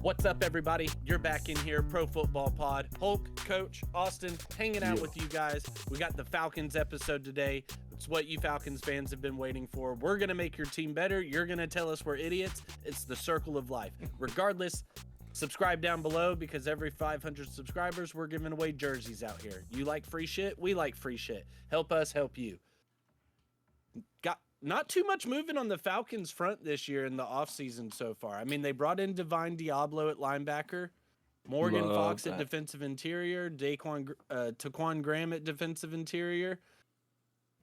What's up, everybody? You're back in here, Pro Football Pod. Hulk, Coach, Austin, hanging out with you guys. We got the Falcons episode today. It's what you Falcons fans have been waiting for. We're going to make your team better. You're going to tell us we're idiots. It's the circle of life. Regardless, subscribe down below because every 500 subscribers, we're giving away jerseys out here. You like free shit? We like free shit. Help us help you. Got not too much moving on the Falcons front this year in the offseason so far. I mean, they brought in Divine Diablo at linebacker, Morgan Fox at defensive interior, Taquan Graham at defensive interior,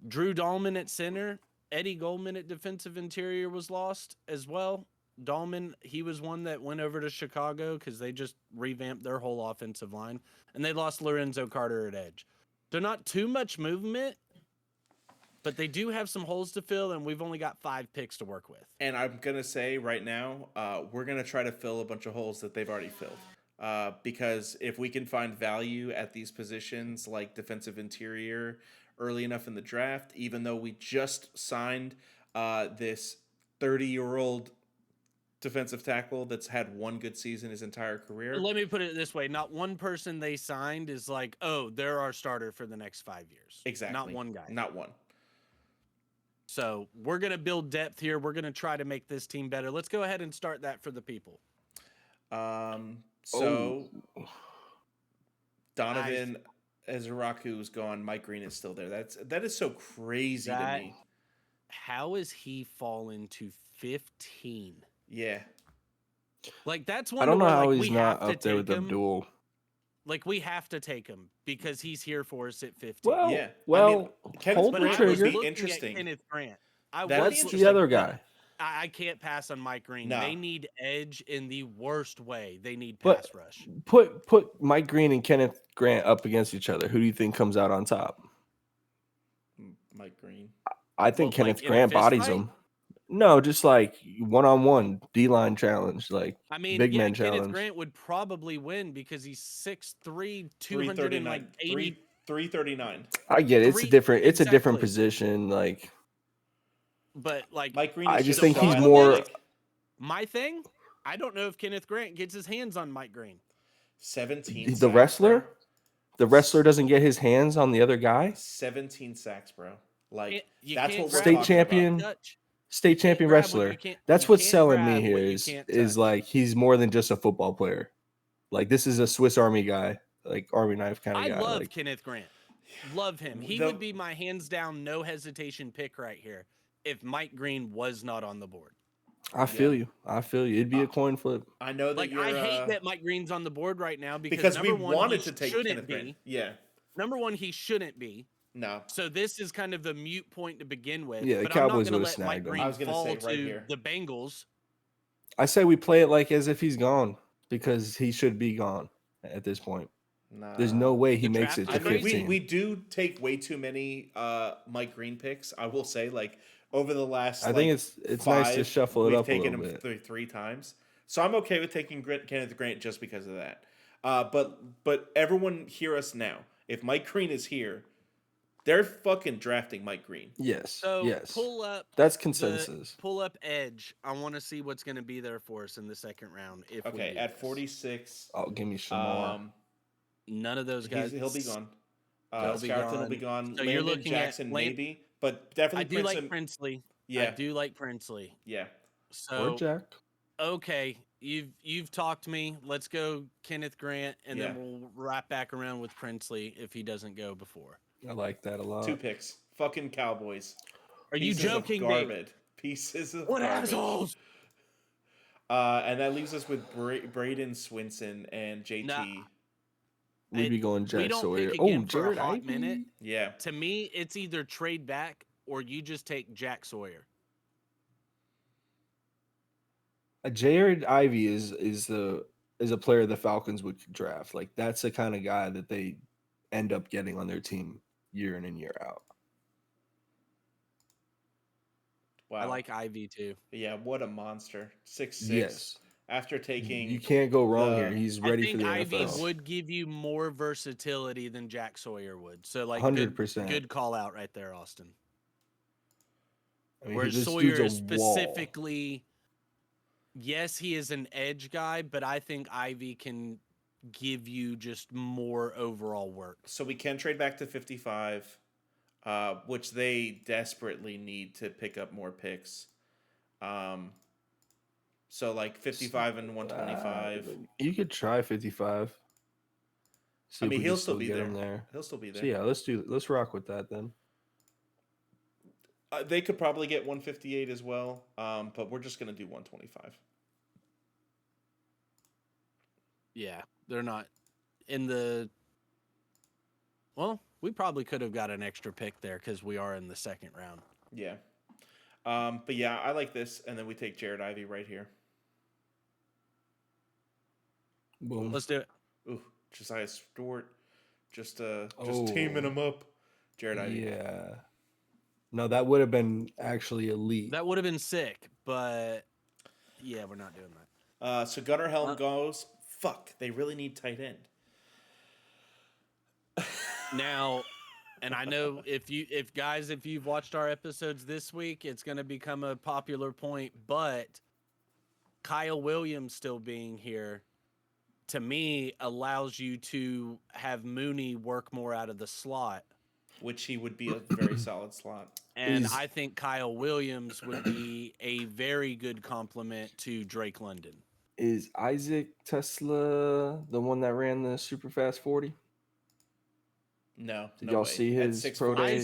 Drew Dahlman at center, Eddie Goldman at defensive interior was lost as well. Dahlman, he was one that went over to Chicago because they just revamped their whole offensive line, and they lost Lorenzo Carter at edge. So not too much movement, but they do have some holes to fill, and we've only got 5 picks to work with. And I'm going to say right now, we're going to try to fill a bunch of holes that they've already filled. Because if we can find value at these positions like defensive interior early enough in the draft, even though we just signed this 30-year-old defensive tackle that's had one good season his entire career. Let me put it this way. Not one person they signed is like, oh, they're our starter for the next 5 years. Exactly. Not one guy. Not one. So we're going to build depth here. We're going to try to make this team better. Let's go ahead and start that for the people. Donovan Ezraku is gone. Mike Green is still there. That is so crazy to me. How has he fallen to 15? Yeah. Like, that's one. I don't know how like, he's not up there with Abdul. Like, we have to take him because he's here for us at 15. Well, yeah. Hold the trigger. Would be interesting. Kenneth Grant. That's the other guy. I can't pass on Mike Green. No. They need edge in the worst way. They need pass rush. Put Mike Green and Kenneth Grant up against each other. Who do you think comes out on top? Mike Green. I think Kenneth Grant bodies him. No, just like one-on-one D-line challenge, like big man challenge. Kenneth Grant would probably win because he's 6'3", 280. 339. I get it. It's a different position. Like, but like Mike Green, I just think he's more. My thing, I don't know if Kenneth Grant gets his hands on Mike Green. 17. The wrestler, doesn't get his hands on the other guy. 17 sacks, bro. Like that's what state champion. State champion wrestler. That's what's selling me here is like he's more than just a football player. Like, this is a Swiss Army guy, like Army knife kind of guy. I love Kenneth Grant. Love him. He would be my hands down, no hesitation pick right here if Mike Green was not on the board. I feel you. It'd be a coin flip. I know that I hate that Mike Green's on the board right now because we wanted to take Kenneth Grant. Yeah. Number one, he shouldn't be. No. So this is kind of the mute point to begin with. Yeah, the Cowboys would have snagged him. I was going to say right to here. The Bengals. I say we play it like as if he's gone because he should be gone at this point. Nah. There's no way he makes it to 15. We do take way too many Mike Green picks. I will say, like, over the last I think it's nice to shuffle it up a little bit. We've taken him three times. So I'm okay with taking Kenneth Grant just because of that. But everyone hear us now. If Mike Green is here, they're fucking drafting Mike Green. Yes. So yes. Pull up. That's consensus. Pull up edge. I want to see what's going to be there for us in the second round. Okay, at 46. Oh, give me some more. None of those guys. He'll be gone. Scarlett will be gone. So Landon you're looking Jackson at maybe, but definitely. I do like Princely. Yeah, I do like Princely. Yeah. So or Jack. Okay, you've talked me. Let's go Kenneth Grant, and then we'll wrap back around with Princely if he doesn't go before. I like that a lot. 2 picks. Fucking Cowboys. Are you joking, garbage. Pieces of what garbage. assholes? And that leaves us with Braden Swinson and JT. Nah. We'd be going Jack Sawyer. Jared Ivey. Minute. Yeah. To me, it's either trade back or you just take Jack Sawyer. Jared Ivey is a player the Falcons would draft. Like, that's the kind of guy that they end up getting on their team year in and year out. Wow. I like Ivy too. Yeah, what a monster. 6'6". Yes. After taking you can't go wrong here. He's ready for the Ivy NFL. would give you more versatility than Jack Sawyer would. So, like, 100%. Good call out right there, Austin. I mean, Whereas this Sawyer dude's is a wall. specifically yes, he is an edge guy, but I think Ivy can give you just more overall work. So we can trade back to 55, which they desperately need to pick up more picks. So like 55 and 125. You could try 55. See if we he'll can still be get there. him there. He'll still be there. So yeah, let's rock with that then. They could probably get 158 as well, but we're just gonna do 125. Yeah, they're not in the. Well, we probably could have got an extra pick there because we are in the second round. Yeah. But yeah, I like this, and then we take Jared Ivey right here. Boom. Let's do it. Ooh, Josiah Stewart, just teaming him up. Jared Ivey. Yeah. No, that would have been actually elite. That would have been sick, but yeah, we're not doing that. So Gunnar Helm goes. Fuck, they really need tight end. Now, and I know if you've watched our episodes this week, it's going to become a popular point, but Kyle Williams still being here to me allows you to have Mooney work more out of the slot, which he would be a very solid slot. And I think Kyle Williams would be a very good complement to Drake London. Is Isaac Tesla the one that ran the super fast 40? No. Did y'all see his pro day?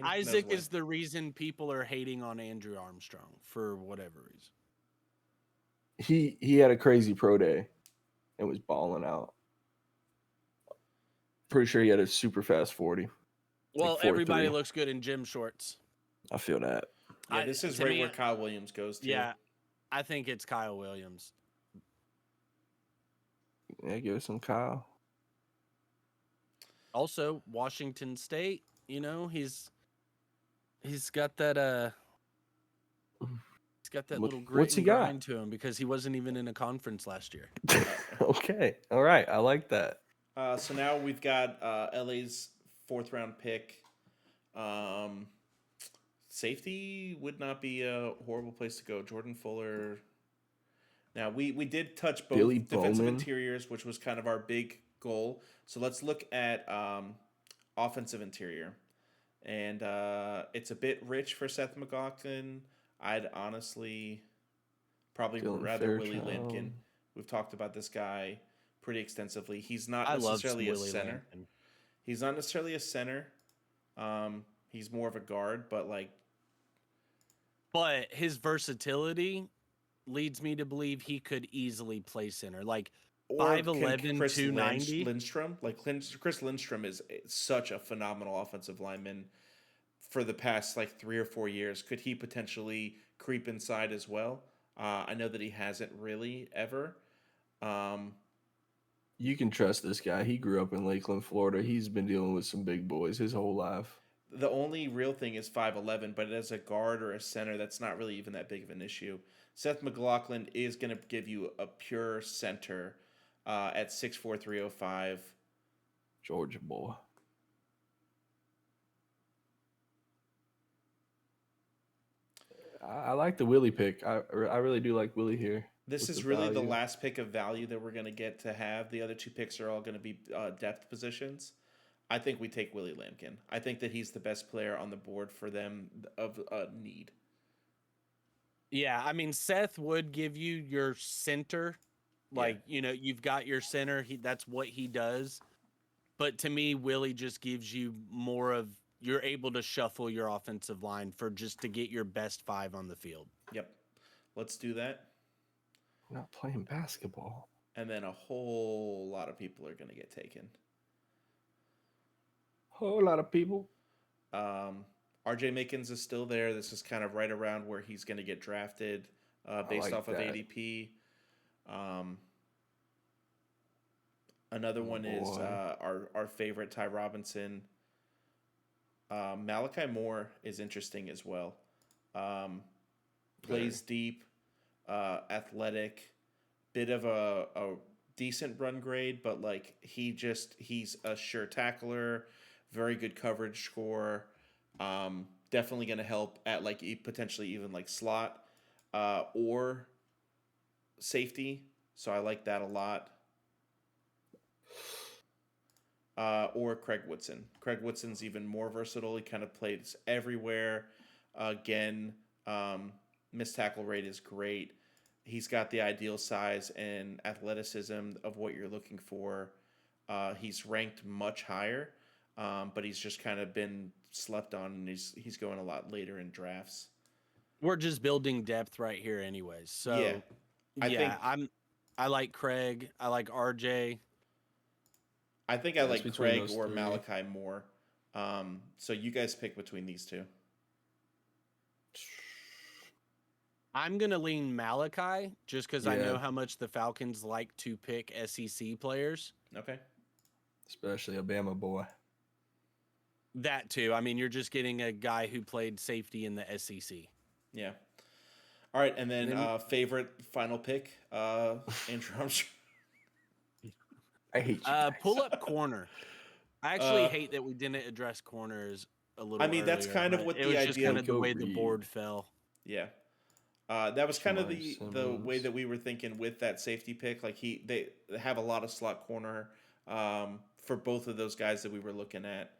Isaac is the reason people are hating on Andrew Armstrong for whatever reason. He had a crazy pro day and was balling out. Pretty sure he had a super fast 40. Well, like everybody looks good in gym shorts. I feel that. Yeah, this is right where Kyle Williams goes to. Yeah, I think it's Kyle Williams. Yeah, give us some Kyle. Also, Washington State, he's got that he's got that little grit and grind to him because he wasn't even in a conference last year. Okay. All right. I like that. So now we've got LA's 4th round pick. Safety would not be a horrible place to go. Jordan Fuller. Now, we did touch both defensive interiors, which was kind of our big goal. So let's look at offensive interior. And it's a bit rich for Seth McLaughlin. I'd honestly probably rather Willie Lampkin. We've talked about this guy pretty extensively. He's not necessarily a center. He's not necessarily a center. He's more of a guard, but his versatility leads me to believe he could easily play center. Like 5'11", 290. Lindstrom. Chris Lindstrom is such a phenomenal offensive lineman for the past 3 or 4 years. Could he potentially creep inside as well? I know that he hasn't really ever. You can trust this guy. He grew up in Lakeland, Florida. He's been dealing with some big boys his whole life. The only real thing is 5'11", but as a guard or a center, that's not really even that big of an issue. Seth McLaughlin is going to give you a pure center at 6'4", 305. Georgia boy. I like the Willie pick. I really do like Willie here. This is really the last pick of value that we're going to get to have. The other 2 picks are all going to be depth positions. I think we take Willie Lampkin. I think that he's the best player on the board for them of need. Yeah, I mean, Seth would give you your center. You've got your center. That's what he does. But to me, Willie just gives you more of, you're able to shuffle your offensive line to get your best 5 on the field. Yep. Let's do that. We're not playing basketball. And then a whole lot of people are going to get taken. Whole lot of people. RJ Makins is still there. This is kind of right around where he's going to get drafted based off of ADP. Another one is our favorite, Ty Robinson. Malachi Moore is interesting as well. Plays deep, athletic, bit of a decent run grade, but he's a sure tackler, very good coverage scorer. Definitely going to help at potentially even slot or safety, so I like that a lot. Or Craig Woodson. Craig Woodson's even more versatile. He kind of plays everywhere. Again, missed tackle rate is great. He's got the ideal size and athleticism of what you're looking for. He's ranked much higher, but he's just kind of been slept on, and he's going a lot later in drafts. We're just building depth right here, anyways. So I like Craig. I like RJ. I think I like Craig or Malachi more. So you guys pick between these two. I'm going to lean Malachi just because I know how much the Falcons like to pick SEC players. Okay. Especially a Bama boy. That too. I mean, you're just getting a guy who played safety in the SEC. Yeah. All right. And then favorite final pick, Andrew Armstrong. I hate you. Pull up corner. I actually hate that we didn't address corners a little I mean, earlier, that's kind of what the idea was just kind of the way the board fell. Yeah. That was kind of the way that we were thinking with that safety pick. Like they have a lot of slot corner for both of those guys that we were looking at.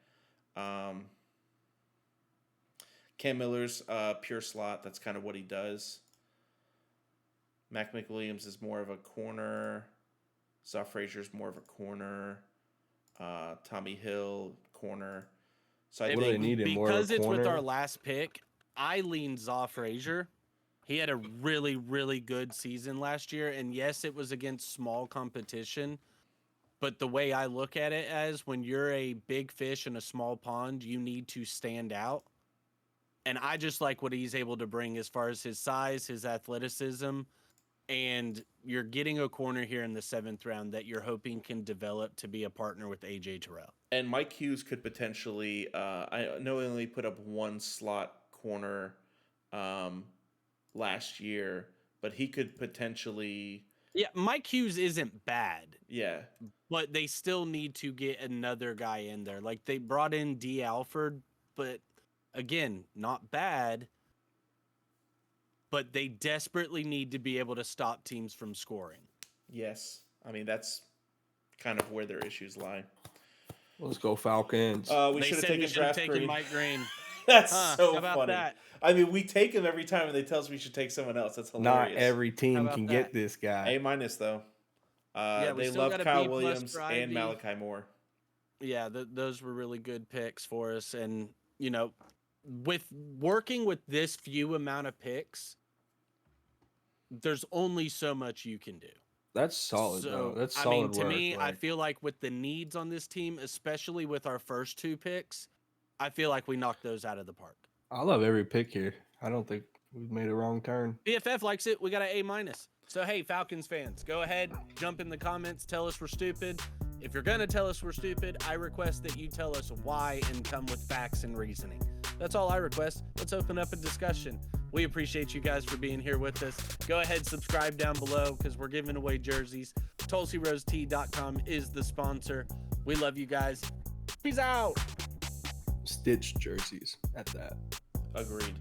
Cam Miller's pure slot. That's kind of what he does. Mac McWilliams is more of a corner. Zoff Frazier's more of a corner. Tommy Hill, corner. So I think because it's with our last pick, I lean Zoff Frazier. He had a really, really good season last year, and yes, it was against small competition. But the way I look at it as when you're a big fish in a small pond, you need to stand out. And I just like what he's able to bring as far as his size, his athleticism, and you're getting a corner here in the 7th round that you're hoping can develop to be a partner with AJ Terrell. And Mike Hughes could potentially, I know he only put up one slot corner last year, but he could potentially... Yeah, Mike Hughes isn't bad. Yeah. But they still need to get another guy in there. Like, they brought in D. Alford, but again, not bad. But they desperately need to be able to stop teams from scoring. Yes. I mean, that's kind of where their issues lie. Let's go Falcons. We should have taken Mike Green. That's so how about funny. That? I mean, we take him every time, and they tell us we should take someone else. That's hilarious. Not every team can get this guy. A- though. They love Kyle Williams and Malachi Moore. Yeah, those were really good picks for us. And, you know, with working with this few amount of picks, there's only so much you can do. That's solid, bro. That's solid. I mean, to me, I feel like with the needs on this team, especially with our first 2 picks, I feel like we knocked those out of the park. I love every pick here. I don't think we've made a wrong turn. BFF likes it. We got an A-. So, hey, Falcons fans, go ahead, jump in the comments, tell us we're stupid. If you're going to tell us we're stupid, I request that you tell us why and come with facts and reasoning. That's all I request. Let's open up a discussion. We appreciate you guys for being here with us. Go ahead, subscribe down below because we're giving away jerseys. TulsyRoseTee.com is the sponsor. We love you guys. Peace out. Stitched jerseys at that. Agreed.